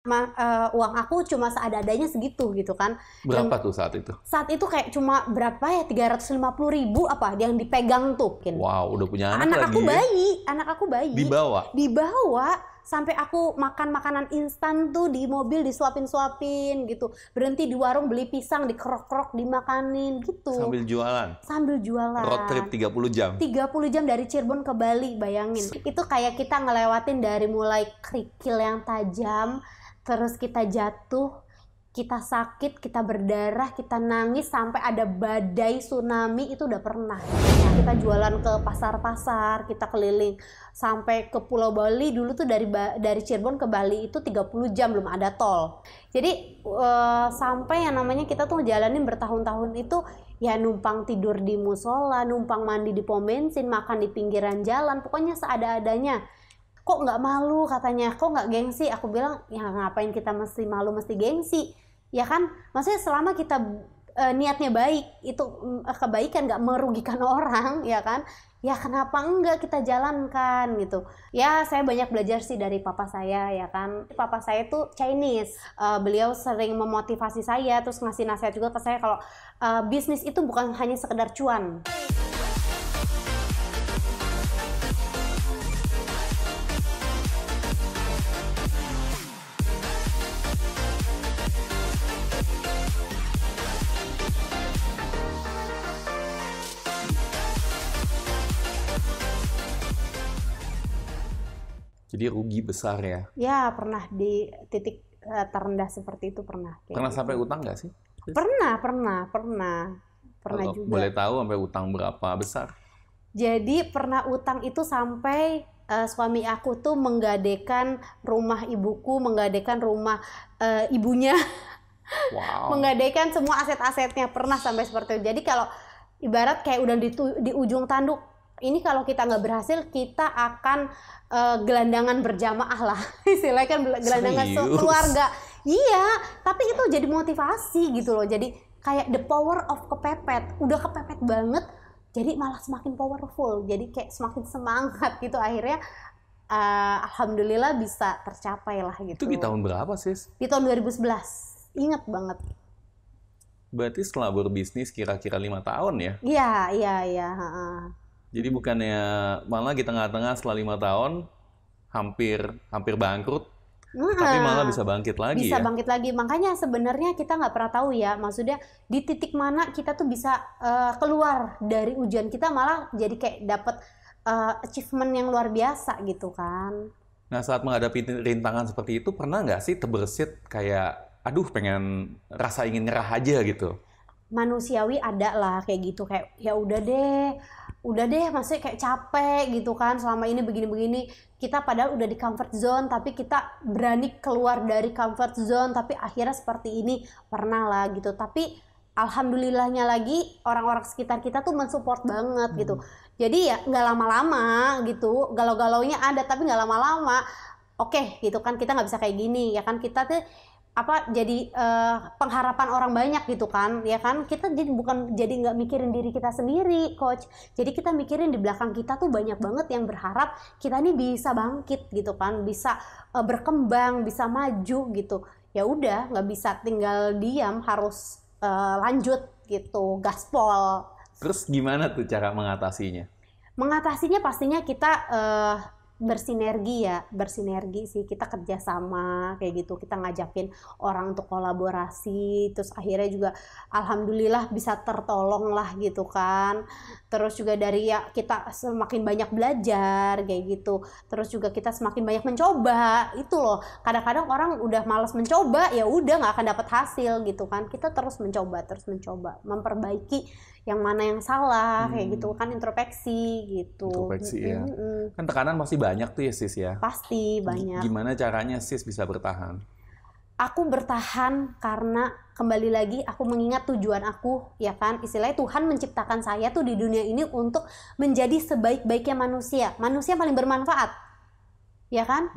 Uang aku cuma seada-adanya segitu gitu kan. Berapa tuh saat itu? Saat itu kayak cuma berapa ya, 350.000 apa yang dipegang tuh. Wow, udah punya anak lagi. Anak aku bayi. Dibawa sampai aku makan makanan instan tuh di mobil disuapin gitu. Berhenti di warung beli pisang dikerok-kerok dimakanin gitu. Sambil jualan. Road trip 30 jam. 30 jam dari Cirebon ke Bali, bayangin. Itu kayak kita ngelewatin dari mulai kerikil yang tajam, terus kita jatuh, kita sakit, kita berdarah, kita nangis, sampai ada badai tsunami, itu udah pernah. Kita jualan ke pasar-pasar, kita keliling sampai ke Pulau Bali. Dulu tuh dari Cirebon ke Bali itu 30 jam, belum ada tol. Jadi sampai yang namanya kita tuh jalanin bertahun-tahun itu ya numpang tidur di musola, numpang mandi di pom bensin, makan di pinggiran jalan, pokoknya seada-adanya. Kok nggak malu katanya, kok nggak gengsi? Aku bilang, ya ngapain kita mesti malu, mesti gengsi? Ya kan, maksudnya selama kita niatnya baik, itu kebaikan nggak merugikan orang, ya kan? Ya kenapa enggak kita jalankan gitu. Ya saya banyak belajar sih dari papa saya, ya kan. Papa saya tuh Chinese, beliau sering memotivasi saya, terus ngasih nasihat juga ke saya kalau bisnis itu bukan hanya sekedar cuan. Jadi rugi besar ya? Ya, pernah di titik terendah seperti itu pernah. Pernah sampai utang nggak sih? Pernah Kalau juga. boleh tahu sampai utang berapa besar? Jadi pernah utang itu sampai suami aku tuh menggadekan rumah ibuku, menggadekan rumah ibunya, menggadekan semua aset-asetnya, pernah sampai seperti itu. Jadi kalau ibarat kayak udah di ujung tanduk, ini kalau kita nggak berhasil, kita akan gelandangan berjamaah lah, istilahnya kan gelandangan keluarga. Iya, tapi itu jadi motivasi gitu loh. Jadi kayak the power of kepepet, udah kepepet banget, jadi malah semakin powerful. Jadi kayak semakin semangat gitu. Akhirnya alhamdulillah bisa tercapai lah gitu. Itu di tahun berapa sis? Di tahun 2011, ingat banget. Berarti setelah berbisnis kira-kira 5 tahun ya? Iya. Jadi bukannya malah di tengah-tengah setelah 5 tahun hampir bangkrut, tapi malah bisa bangkit lagi. Bisa bangkit lagi. Makanya sebenarnya kita nggak pernah tahu ya, maksudnya di titik mana kita tuh bisa keluar dari ujian kita, malah jadi kayak dapet achievement yang luar biasa gitu kan. Nah, saat menghadapi rintangan seperti itu, pernah nggak sih terbersit kayak, aduh pengen rasa ingin nyerah aja gitu? Manusiawi ada lah kayak gitu, kayak ya udah deh, maksudnya kayak capek gitu kan, selama ini begini-begini, kita padahal udah di comfort zone, tapi kita berani keluar dari comfort zone, tapi akhirnya seperti ini, pernah lah gitu. Tapi alhamdulillahnya lagi, orang-orang sekitar kita tuh mensupport banget gitu. Jadi ya nggak lama-lama gitu, galau-galaunya ada, tapi nggak lama-lama, oke gitu kan, kita nggak bisa kayak gini, ya kan, kita tuh jadi pengharapan orang banyak gitu kan, ya kan. Kita jadi nggak mikirin diri kita sendiri, coach. Jadi kita mikirin di belakang kita tuh banyak banget yang berharap kita nih bisa bangkit gitu kan, bisa berkembang, bisa maju gitu. Ya udah, nggak bisa tinggal diam, harus lanjut gitu, gaspol. Terus gimana tuh cara mengatasinya? Mengatasinya pastinya kita bersinergi sih, kita kerjasama kayak gitu, kita ngajakin orang untuk kolaborasi, terus akhirnya juga alhamdulillah bisa tertolong lah gitu kan. Terus juga dari ya kita semakin banyak belajar kayak gitu, terus juga kita semakin banyak mencoba. Itu loh, kadang-kadang orang udah malas mencoba, ya udah nggak akan dapat hasil gitu kan. Kita terus mencoba, memperbaiki yang mana yang salah kayak gitu kan, introspeksi gitu. Ya. Kan tekanan pasti banyak tuh ya sis ya. Pasti banyak. Gimana caranya sis bisa bertahan? Aku bertahan karena kembali lagi aku mengingat tujuan aku, ya kan. Istilahnya Tuhan menciptakan saya tuh di dunia ini untuk menjadi sebaik-baiknya manusia paling bermanfaat, ya kan.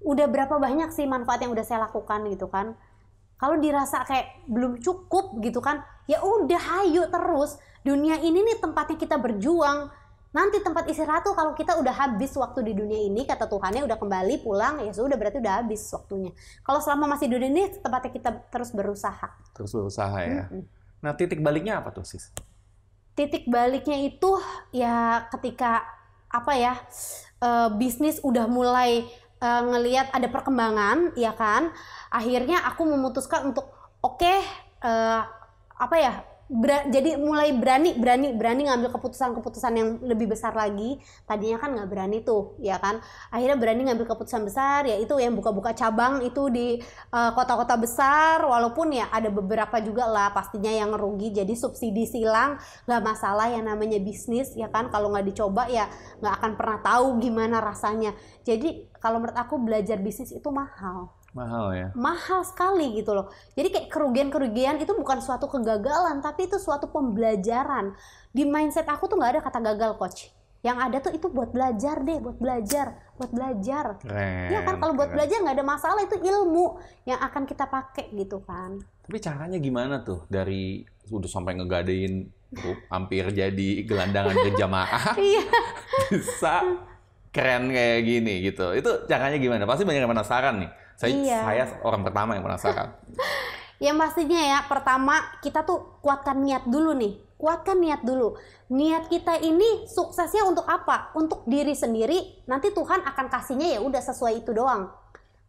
Udah berapa banyak sih manfaat yang udah saya lakukan gitu kan. Kalau dirasa kayak belum cukup gitu kan, ya udah hayu terus. Dunia ini nih tempatnya kita berjuang. Nanti tempat istirahat tuh kalau kita udah habis waktu di dunia ini, kata Tuhannya udah kembali pulang, ya sudah berarti udah habis waktunya. Kalau selama masih di dunia ini, tempatnya kita terus berusaha. Terus berusaha ya. Nah, titik baliknya apa tuh, Sis? Titik baliknya itu ya ketika bisnis udah mulai ngelihat ada perkembangan, ya kan? Akhirnya aku memutuskan untuk jadi mulai berani ngambil keputusan yang lebih besar lagi. Tadinya kan nggak berani tuh, ya kan? Akhirnya berani ngambil keputusan besar, yaitu yang buka-buka cabang itu di kota-kota besar. Walaupun ya ada beberapa juga lah pastinya yang rugi, jadi subsidi silang, nggak masalah, yang namanya bisnis, ya kan? Kalau nggak dicoba ya nggak akan pernah tahu gimana rasanya. Jadi kalau menurut aku belajar bisnis itu mahal. Mahal ya? Mahal sekali gitu loh. Jadi kayak kerugian itu bukan suatu kegagalan, tapi itu suatu pembelajaran. Di mindset aku tuh nggak ada kata gagal, coach. Yang ada tuh itu buat belajar deh, buat belajar. Keren, Ya kan, kalau buat belajar nggak ada masalah, itu ilmu yang akan kita pakai gitu kan. Tapi caranya gimana tuh? Dari udah sampai ngegadein hampir jadi gelandangan berjamaah, bisa keren kayak gini gitu. Itu caranya gimana? Pasti banyak yang penasaran nih. Saya orang pertama yang penasaran. Yang pastinya ya, pertama kita tuh kuatkan niat dulu nih. Niat kita ini suksesnya untuk apa? Untuk diri sendiri, nanti Tuhan akan kasihnya ya udah sesuai itu doang.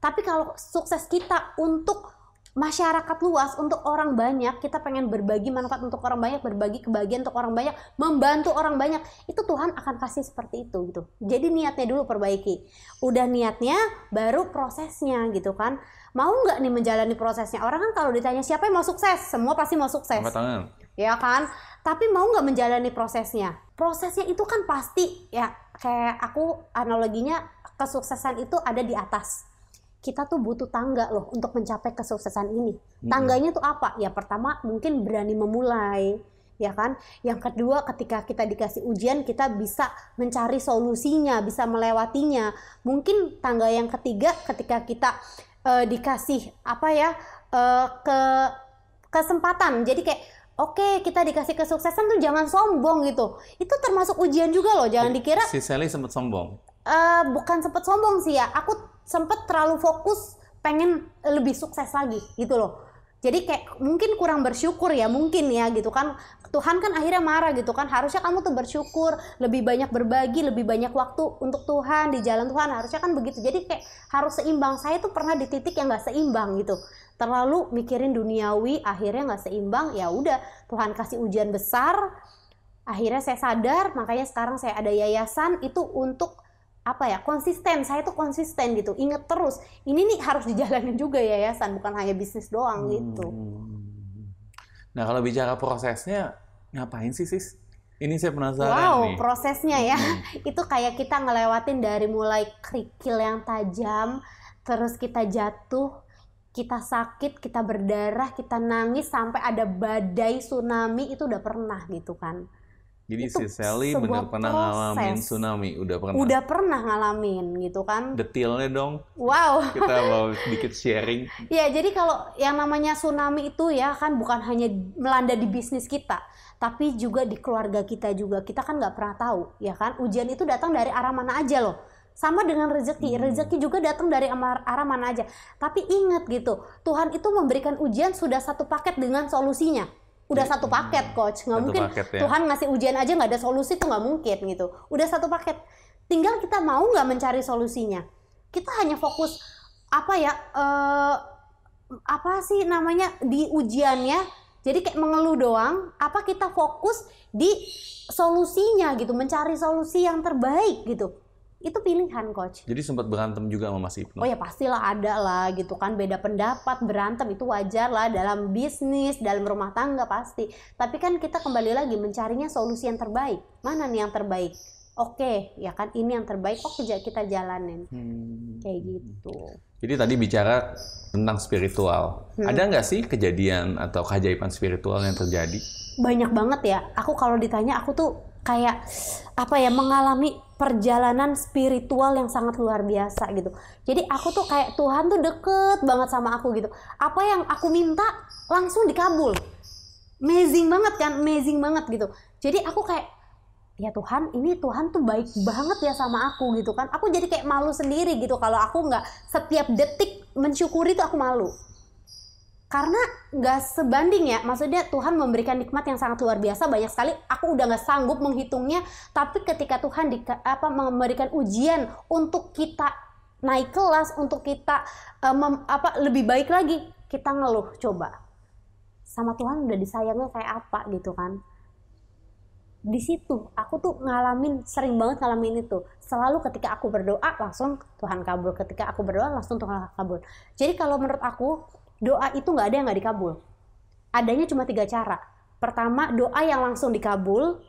Tapi kalau sukses kita untuk masyarakat luas, untuk orang banyak, kita pengen berbagi manfaat untuk orang banyak, berbagi kebahagiaan untuk orang banyak, membantu orang banyak, itu Tuhan akan kasih seperti itu gitu. Jadi niatnya dulu perbaiki. Udah niatnya, baru prosesnya gitu kan. Mau nggak nih menjalani prosesnya? Orang kan kalau ditanya siapa yang mau sukses, semua pasti mau sukses. Angkat tangan. Ya kan? Tapi mau nggak menjalani prosesnya? Prosesnya itu kan pasti ya, kayak aku analoginya, kesuksesan itu ada di atas. Kita tuh butuh tangga loh untuk mencapai kesuksesan ini. Tangganya tuh apa? Ya pertama mungkin berani memulai, ya kan? Yang kedua ketika kita dikasih ujian, kita bisa mencari solusinya, bisa melewatinya. Mungkin tangga yang ketiga ketika kita dikasih kesempatan. Jadi kayak kita dikasih kesuksesan tuh jangan sombong gitu. Itu termasuk ujian juga loh. Jangan dikira. Si Sally sempat sombong. Bukan sempat sombong sih ya. Aku sempet terlalu fokus pengen lebih sukses lagi gitu loh. Jadi kayak mungkin kurang bersyukur ya, mungkin ya gitu kan. Tuhan kan akhirnya marah gitu kan. Harusnya kamu tuh bersyukur, lebih banyak berbagi, lebih banyak waktu untuk Tuhan, di jalan Tuhan. Harusnya kan begitu. Jadi kayak harus seimbang. Saya tuh pernah di titik yang gak seimbang gitu. Terlalu mikirin duniawi, akhirnya gak seimbang. Ya udah, Tuhan kasih ujian besar. Akhirnya saya sadar, makanya sekarang saya ada yayasan itu untuk konsisten. Saya tuh konsisten gitu, inget terus ini nih harus dijalanin juga yayasan, bukan hanya bisnis doang gitu. Nah kalau bicara prosesnya ngapain sih Sis? Ini saya penasaran nih. Prosesnya ya itu kayak kita ngelewatin dari mulai kerikil yang tajam, terus kita jatuh, kita sakit, kita berdarah, kita nangis, sampai ada badai tsunami, itu udah pernah gitu kan. Jadi si Sally benar pernah ngalamin tsunami, udah pernah? Udah pernah ngalamin gitu kan. Detailnya dong. Wow. Kita mau sedikit sharing. Ya, jadi kalau yang namanya tsunami itu ya kan bukan hanya melanda di bisnis kita, tapi juga di keluarga kita juga. Kita kan nggak pernah tahu, ya kan. Ujian itu datang dari arah mana aja loh. Sama dengan rezeki juga datang dari arah mana aja. Tapi ingat gitu, Tuhan itu memberikan ujian sudah satu paket dengan solusinya. Udah satu paket, coach. Nggak mungkin paket, ya? Tuhan ngasih ujian aja nggak ada solusi, tuh nggak mungkin gitu. Udah satu paket. Tinggal kita mau nggak mencari solusinya. Kita hanya fokus di ujiannya. Jadi kayak mengeluh doang. Apa kita fokus di solusinya gitu, mencari solusi yang terbaik gitu. Itu pilihan, coach. Jadi sempat berantem juga sama Mas Ibnu? Oh ya pastilah ada lah gitu kan, beda pendapat, berantem itu wajar lah dalam bisnis, dalam rumah tangga pasti. Tapi kan kita kembali lagi mencarinya solusi yang terbaik. Mana nih yang terbaik? Oke, ya kan ini yang terbaik, kita jalanin. Kayak gitu. Jadi tadi bicara tentang spiritual. Ada nggak sih kejadian atau keajaiban spiritual yang terjadi? Banyak banget ya. Aku kalau ditanya, aku tuh kayak mengalami perjalanan spiritual yang sangat luar biasa gitu. Jadi aku tuh kayak Tuhan tuh deket banget sama aku gitu. Apa yang aku minta langsung dikabul. Amazing banget kan, amazing banget gitu. Jadi aku kayak ya Tuhan, ini Tuhan tuh baik banget ya sama aku gitu kan. Aku jadi kayak malu sendiri gitu kalau aku nggak setiap detik mensyukuri tuh aku malu. Karena nggak sebanding ya, maksudnya Tuhan memberikan nikmat yang sangat luar biasa, banyak sekali. Aku udah nggak sanggup menghitungnya, tapi ketika Tuhan memberikan ujian untuk kita naik kelas, untuk kita lebih baik lagi, kita ngeluh coba. Sama Tuhan udah disayangnya kayak apa gitu kan. Di situ aku tuh sering banget ngalamin itu. Selalu ketika aku berdoa langsung Tuhan kabul, ketika aku berdoa langsung Tuhan kabul. Jadi kalau menurut aku doa itu nggak ada yang nggak dikabul. Adanya cuma 3 cara. Pertama, doa yang langsung dikabul.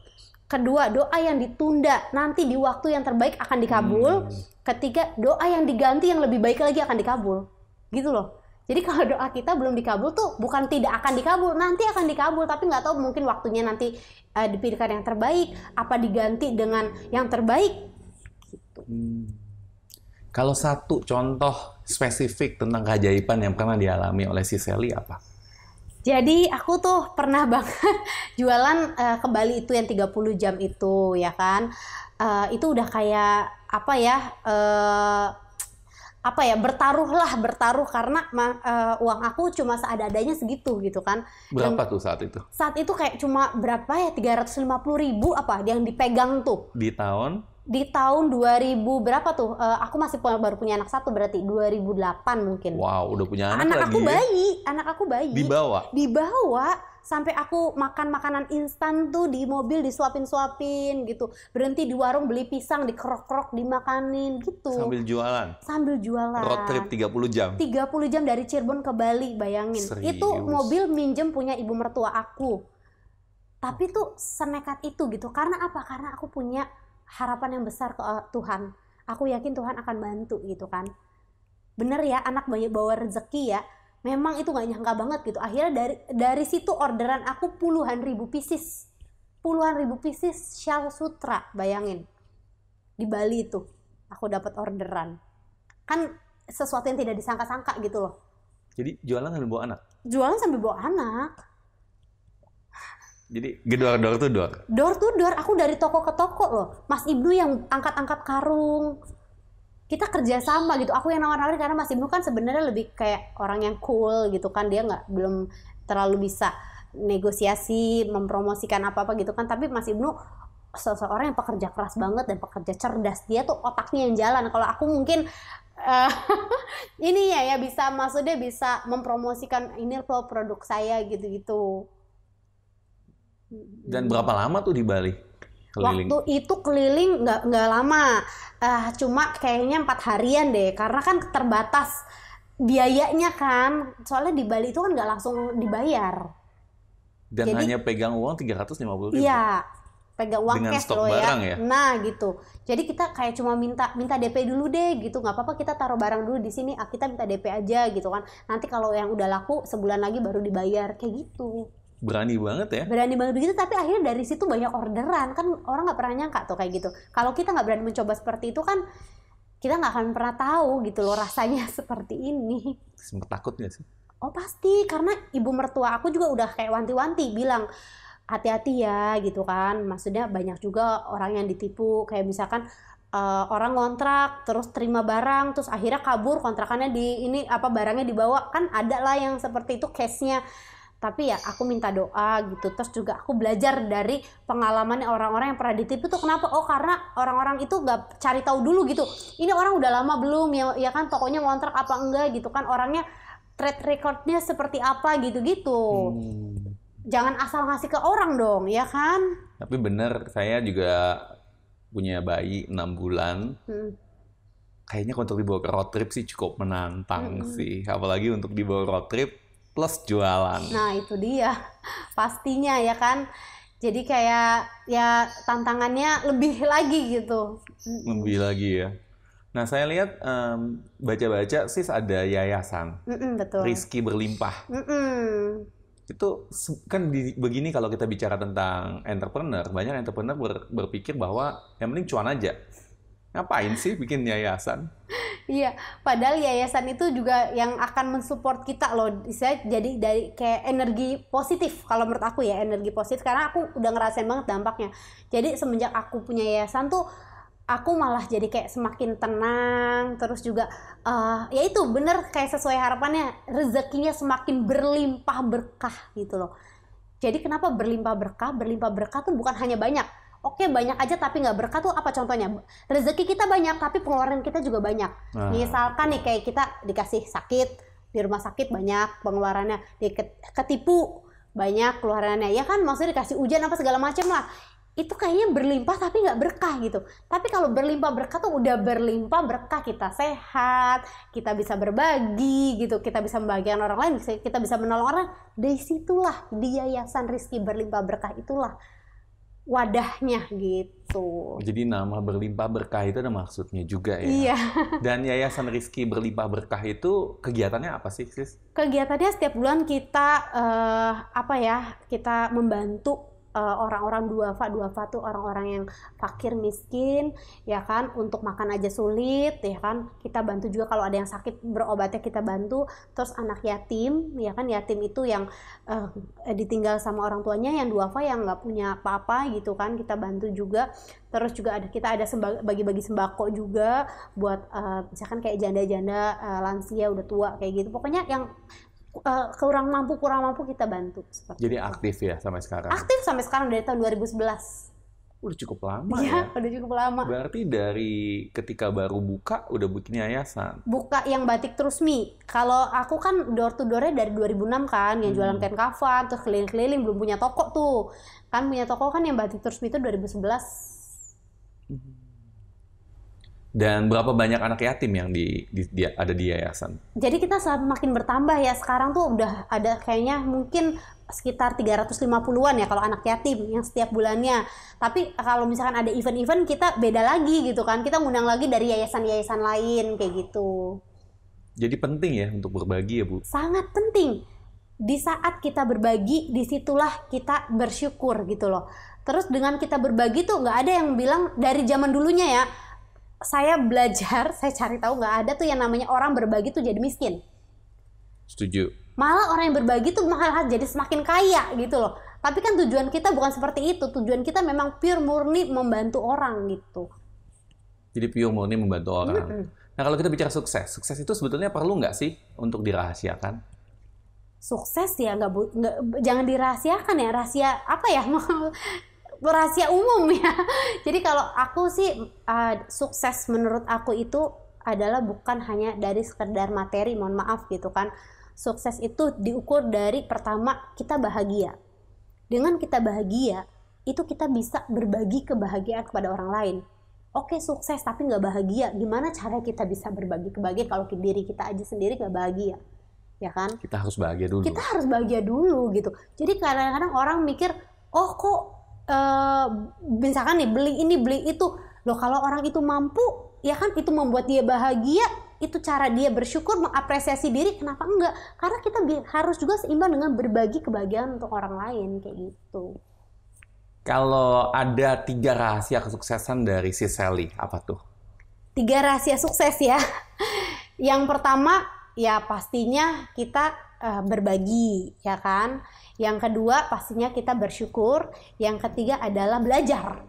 Kedua, doa yang ditunda nanti di waktu yang terbaik akan dikabul. Ketiga, doa yang diganti yang lebih baik lagi akan dikabul. Gitu loh. Jadi kalau doa kita belum dikabul tuh bukan tidak akan dikabul, nanti akan dikabul, tapi nggak tahu mungkin waktunya nanti dipilihkan yang terbaik, apa diganti dengan yang terbaik. Gitu. Kalau satu contoh spesifik tentang keajaiban yang pernah dialami oleh si Sally apa? Jadi aku tuh pernah banget jualan ke Bali itu yang 30 jam itu ya kan. Itu udah kayak bertaruh karena uang aku cuma seadanya segitu gitu kan. Berapa tuh saat itu? Saat itu kayak cuma berapa ya, 350.000 apa yang dipegang tuh. Di tahun 2000 berapa tuh? Aku masih baru punya anak satu, berarti 2008 mungkin. Wow, udah punya anak lagi. Anak aku bayi. Dibawa sampai aku makan makanan instan tuh di mobil, disuapin gitu. Berhenti di warung beli pisang, dikerok-kerok, dimakanin gitu. Sambil jualan. Road trip 30 jam. 30 jam dari Cirebon ke Bali, bayangin. Serius? Itu mobil minjem punya ibu mertua aku. Tapi tuh senekat itu gitu. Karena apa? Karena aku punya harapan yang besar ke Tuhan. Aku yakin Tuhan akan bantu gitu kan. Bener ya, anak banyak bawa rezeki ya. Memang itu gak nyangka banget gitu. Akhirnya dari situ orderan aku puluhan ribu pieces Shell Sutra, bayangin. Di Bali itu aku dapat orderan. Kan sesuatu yang tidak disangka-sangka gitu loh. Jadi jualan sambil bawa anak? Jualan sambil bawa anak. Jadi door to door? Door to door, aku dari toko ke toko loh. Mas Ibnu yang angkat-angkat karung. Kita kerja sama gitu. Aku yang nawar-nawarin karena Mas Ibnu kan sebenarnya lebih kayak orang yang cool gitu kan. Dia belum terlalu bisa negosiasi, mempromosikan apa-apa gitu kan. Tapi Mas Ibnu seseorang yang pekerja keras banget dan pekerja cerdas. Dia tuh otaknya yang jalan. Kalau aku mungkin ini ya maksudnya bisa mempromosikan ini loh produk saya gitu-gitu. Dan berapa lama tuh di Bali? Keliling? Waktu itu keliling nggak lama, cuma kayaknya 4 harian deh, karena kan terbatas biayanya kan, soalnya di Bali itu kan nggak langsung dibayar. Dan jadi, hanya pegang uang 350.000? Iya, pegang uang dengan cash stok loh barang ya. Nah gitu, jadi kita kayak cuma minta DP dulu deh gitu, nggak apa-apa kita taruh barang dulu di sini, kita minta DP aja gitu kan. Nanti kalau yang udah laku sebulan lagi baru dibayar, kayak gitu. Berani banget ya? Berani banget begitu, tapi akhirnya dari situ banyak orderan. Kan orang nggak pernah nyangka tuh kayak gitu. Kalau kita nggak berani mencoba seperti itu kan, kita nggak akan pernah tahu gitu loh rasanya seperti ini. Sempet takut nggak sih? Oh pasti, karena ibu mertua aku juga udah kayak wanti-wanti bilang, hati-hati ya gitu kan. Maksudnya banyak juga orang yang ditipu, kayak misalkan orang ngontrak terus terima barang terus akhirnya kabur, kontrakannya barangnya dibawa, kan ada lah yang seperti itu case-nya. Tapi ya aku minta doa gitu. Terus juga aku belajar dari pengalaman orang-orang yang pernah ditipu tuh kenapa? Oh karena orang-orang itu gak cari tahu dulu gitu. Ini orang udah lama belum ya kan, tokonya ngontrak apa enggak gitu kan, orangnya track recordnya seperti apa gitu-gitu. Jangan asal ngasih ke orang dong ya kan. Tapi bener, saya juga punya bayi 6 bulan. Kayaknya untuk dibawa ke road trip sih cukup menantang sih. Apalagi untuk dibawa road trip plus jualan. Nah itu dia pastinya ya kan. Jadi kayak ya tantangannya lebih lagi gitu. Lebih lagi ya. Nah saya lihat baca-baca sih ada yayasan. Betul. Rizki Berlimpah. Itu kan begini, kalau kita bicara tentang entrepreneur, banyak entrepreneur berpikir bahwa yang penting cuan aja. Ngapain sih bikin yayasan? Iya, padahal yayasan itu juga yang akan mensupport kita loh. Saya jadi dari kayak energi positif kalau menurut aku ya, energi positif karena aku udah ngerasain banget dampaknya. Jadi semenjak aku punya yayasan tuh aku malah jadi kayak semakin tenang, terus juga ya itu bener kayak sesuai harapannya, rezekinya semakin berlimpah berkah gitu loh. Jadi kenapa berlimpah berkah? Berlimpah berkah tuh bukan hanya banyak. Oke, banyak aja tapi nggak berkah tuh apa contohnya? Rezeki kita banyak tapi pengeluaran kita juga banyak. Misalkan nih kayak kita dikasih sakit, di rumah sakit banyak pengeluarannya, ketipu banyak keluarannya. Ya kan maksudnya dikasih ujian apa segala macam lah. Itu kayaknya berlimpah tapi nggak berkah gitu. Tapi kalau berlimpah berkah tuh udah berlimpah berkah, kita sehat, kita bisa berbagi gitu, kita bisa membagikan orang lain, kita bisa menolong orang. Dari situlah di Yayasan Rizky Berlimpah Berkah itulah wadahnya gitu. Jadi nama berlimpah berkah itu ada maksudnya juga ya. Iya. Dan Yayasan Rizky Berlimpah Berkah itu kegiatannya apa sih, Sis? Kegiatannya setiap bulan kita kita membantu orang-orang duafa tuh orang-orang yang fakir miskin ya kan, untuk makan aja sulit ya kan, kita bantu juga kalau ada yang sakit berobatnya kita bantu. Terus anak yatim ya kan, yatim itu yang ditinggal sama orang tuanya yang duafa yang nggak punya apa-apa gitu kan, kita bantu juga. Terus juga kita ada bagi-bagi sembako juga buat misalkan kayak janda-janda lansia udah tua kayak gitu, pokoknya yang kurang mampu kita bantu. Jadi aktif ya sampai sekarang? Aktif sampai sekarang dari tahun 2011. Udah cukup lama ya? Ya? Udah cukup lama. Berarti dari ketika baru buka udah bikin yayasan? Buka yang Batik Trusmi. Kalau aku kan door to door-nya dari 2006 kan, yang jualan kain kafan, terus keliling-keliling, belum punya toko tuh. Kan punya toko kan yang Batik Trusmi itu 2011. Dan berapa banyak anak yatim yang ada di yayasan? Jadi kita semakin bertambah ya. Sekarang tuh udah ada kayaknya mungkin sekitar 350-an ya kalau anak yatim yang setiap bulannya. Tapi kalau misalkan ada event-event kita beda lagi gitu kan. Kita ngundang lagi dari yayasan-yayasan lain kayak gitu. Jadi penting ya untuk berbagi ya, Bu? Sangat penting. Di saat kita berbagi, disitulah kita bersyukur gitu loh. Terus dengan kita berbagi tuh nggak ada yang bilang dari zaman dulunya ya. Saya belajar, saya cari tahu nggak ada tuh yang namanya orang berbagi tuh jadi miskin. Setuju. Malah orang yang berbagi tuh malah jadi semakin kaya gitu loh. Tapi kan tujuan kita bukan seperti itu. Tujuan kita memang pure murni membantu orang gitu. Jadi pure murni membantu orang. Nah kalau kita bicara sukses itu sebetulnya perlu nggak sih untuk dirahasiakan? Sukses ya jangan dirahasiakan ya. Rahasia apa ya? Rahasia umum ya. Jadi kalau aku sih sukses menurut aku itu adalah bukan hanya dari sekedar materi, mohon maaf gitu kan. Sukses itu diukur dari pertama kita bahagia. Dengan kita bahagia, itu kita bisa berbagi kebahagiaan kepada orang lain. Oke, sukses tapi nggak bahagia. Gimana cara kita bisa berbagi kebahagiaan kalau diri kita aja sendiri nggak bahagia? Ya kan? Kita harus bahagia dulu. Kita harus bahagia dulu gitu. Jadi kadang-kadang orang mikir, oh kok misalkan nih beli ini beli itu loh, kalau orang itu mampu ya kan itu membuat dia bahagia, itu cara dia bersyukur mengapresiasi diri, kenapa enggak? Karena kita harus juga seimbang dengan berbagi kebahagiaan untuk orang lain kayak gitu. Kalau ada 3 rahasia kesuksesan dari si Sally, apa tuh? 3 rahasia sukses ya. Yang pertama ya pastinya kita berbagi ya kan. Yang kedua pastinya kita bersyukur. Yang ketiga adalah belajar.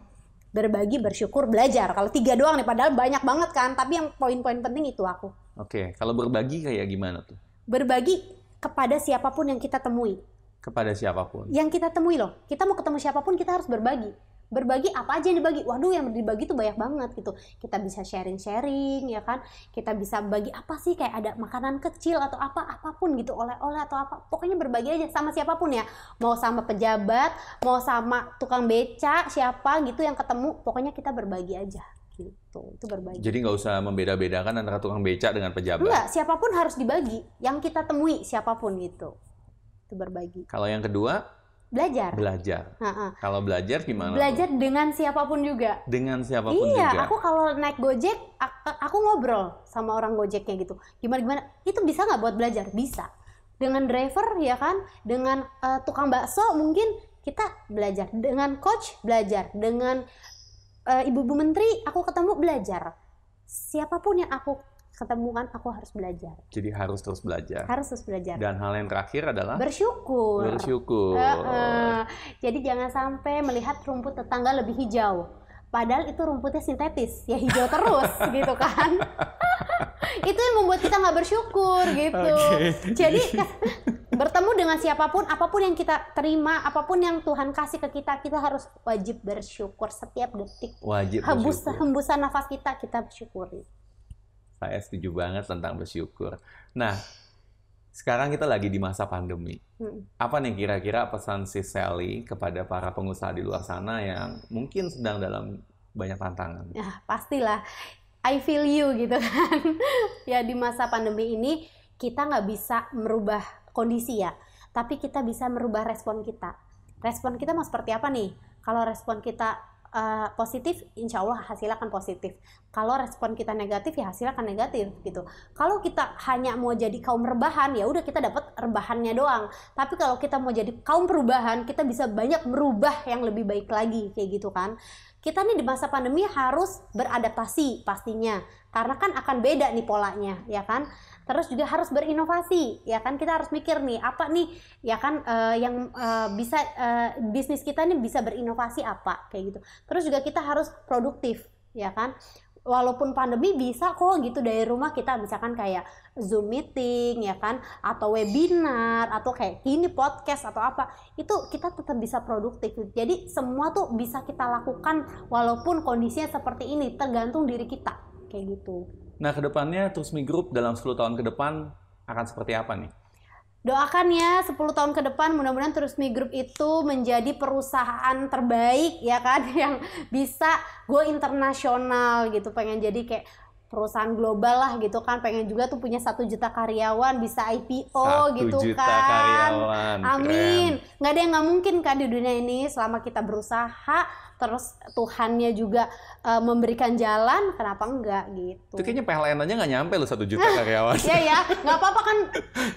Berbagi, bersyukur, belajar. Kalau 3 doang nih, padahal banyak banget kan. Tapi yang poin-poin penting itu aku. Oke, kalau berbagi kayak gimana tuh? Berbagi kepada siapapun yang kita temui. Kepada siapapun? Yang kita temui loh. Kita mau ketemu siapapun kita harus berbagi. Berbagi apa aja yang dibagi? Waduh, yang dibagi tuh banyak banget gitu. Kita bisa sharing-sharing ya kan. Kita bisa bagi apa sih, kayak ada makanan kecil atau apapun gitu, oleh-oleh atau apa. Pokoknya berbagi aja sama siapapun ya. Mau sama pejabat, mau sama tukang beca, siapa gitu yang ketemu, pokoknya kita berbagi aja gitu. Itu berbagi. Jadi nggak usah membeda-bedakan antara tukang beca dengan pejabat. Enggak, siapapun harus dibagi. Yang kita temui siapapun gitu. Itu berbagi. Kalau yang kedua? Belajar. Kalau belajar gimana? Belajar tuh? Dengan siapapun juga. Dengan siapapun iya, juga. aku kalau naik Gojek, aku ngobrol sama orang Gojeknya gitu. Gimana? Itu bisa nggak buat belajar? Bisa. Dengan driver ya kan, dengan tukang bakso mungkin kita belajar. Dengan coach belajar. Dengan ibu-ibu menteri aku ketemu belajar. Siapapun yang aku ketemukan, aku harus belajar. Jadi harus terus belajar. Harus terus belajar. Dan hal yang terakhir adalah bersyukur. Bersyukur. Jadi jangan sampai melihat rumput tetangga lebih hijau. Padahal itu rumputnya sintetis, ya hijau terus gitu kan. Itu yang membuat kita nggak bersyukur gitu. Jadi bertemu dengan siapapun, apapun yang kita terima, apapun yang Tuhan kasih ke kita, kita harus wajib bersyukur setiap detik. Wajib bersyukur. Hembusan nafas kita bersyukuri. Saya setuju banget tentang bersyukur. Nah, sekarang kita lagi di masa pandemi. Apa nih kira-kira pesan Sis Sally kepada para pengusaha di luar sana yang mungkin sedang dalam banyak tantangan? Ya, pastilah. I feel you gitu kan. Ya di masa pandemi ini kita nggak bisa merubah kondisi ya. Tapi kita bisa merubah respon kita. Respon kita mau seperti apa nih? Kalau respon kita positif, insya Allah hasilnya akan positif. Kalau respon kita negatif, ya hasilnya akan negatif gitu. Kalau kita hanya mau jadi kaum rebahan, ya udah kita dapat rebahannya doang. Tapi kalau kita mau jadi kaum perubahan, kita bisa banyak merubah yang lebih baik lagi kayak gitu kan. Kita nih di masa pandemi harus beradaptasi pastinya, karena kan akan beda nih polanya, ya kan. Terus juga harus berinovasi, ya kan. Kita harus mikir nih apa nih, ya kan, yang bisa bisnis kita nih bisa berinovasi apa kayak gitu. Terus juga kita harus produktif, ya kan. Walaupun pandemi bisa kok gitu dari rumah, kita misalkan kayak Zoom meeting ya kan, atau webinar, atau kayak ini podcast atau apa, itu kita tetap bisa produktif. Jadi semua tuh bisa kita lakukan walaupun kondisinya seperti ini, tergantung diri kita kayak gitu. Nah, kedepannya Trusmi Group dalam 10 tahun ke depan akan seperti apa nih? Doakan ya 10 tahun ke depan mudah-mudahan Trusmi Group itu menjadi perusahaan terbaik ya kan, yang bisa go internasional gitu, pengen jadi kayak perusahaan global lah gitu kan, pengen juga tuh punya 1 juta karyawan, bisa IPO 1 gitu juta kan. Karyawan. Amin. Keren. Nggak ada yang nggak mungkin kan di dunia ini, selama kita berusaha, terus Tuhannya juga memberikan jalan, kenapa enggak gitu. Itu kayaknya PLN aja nggak nyampe loh 1 juta karyawan. Ya, nggak apa-apa kan,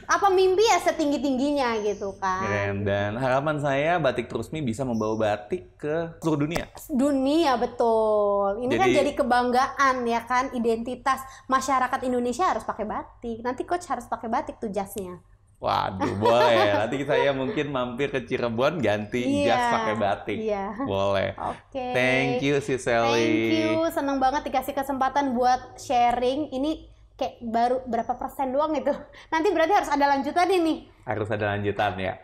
apa mimpi ya setinggi-tingginya gitu kan. Keren. Dan harapan saya Batik Trusmi bisa membawa batik ke seluruh dunia. Dunia, betul. Ini kan jadi kebanggaan ya kan, identitas masyarakat Indonesia harus pakai batik. Nanti coach harus pakai batik tuh jasnya. Waduh, boleh. Nanti saya mungkin mampir ke Cirebon ganti jas pakai batik. Boleh. Oke. Thank you, Sis Sally. Thank you. Seneng banget dikasih kesempatan buat sharing. Ini kayak baru berapa persen doang itu. Nanti berarti harus ada lanjutan ini. Harus ada lanjutan ya.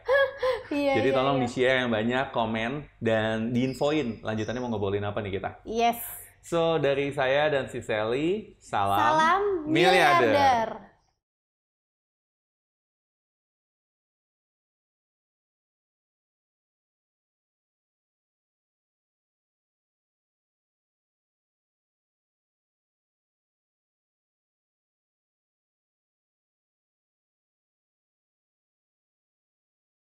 Jadi tolong di-share yang banyak, komen, dan diinfoin lanjutannya mau ngobrolin apa nih kita. Yes. So, dari saya dan Sis Sally, salam miliarder.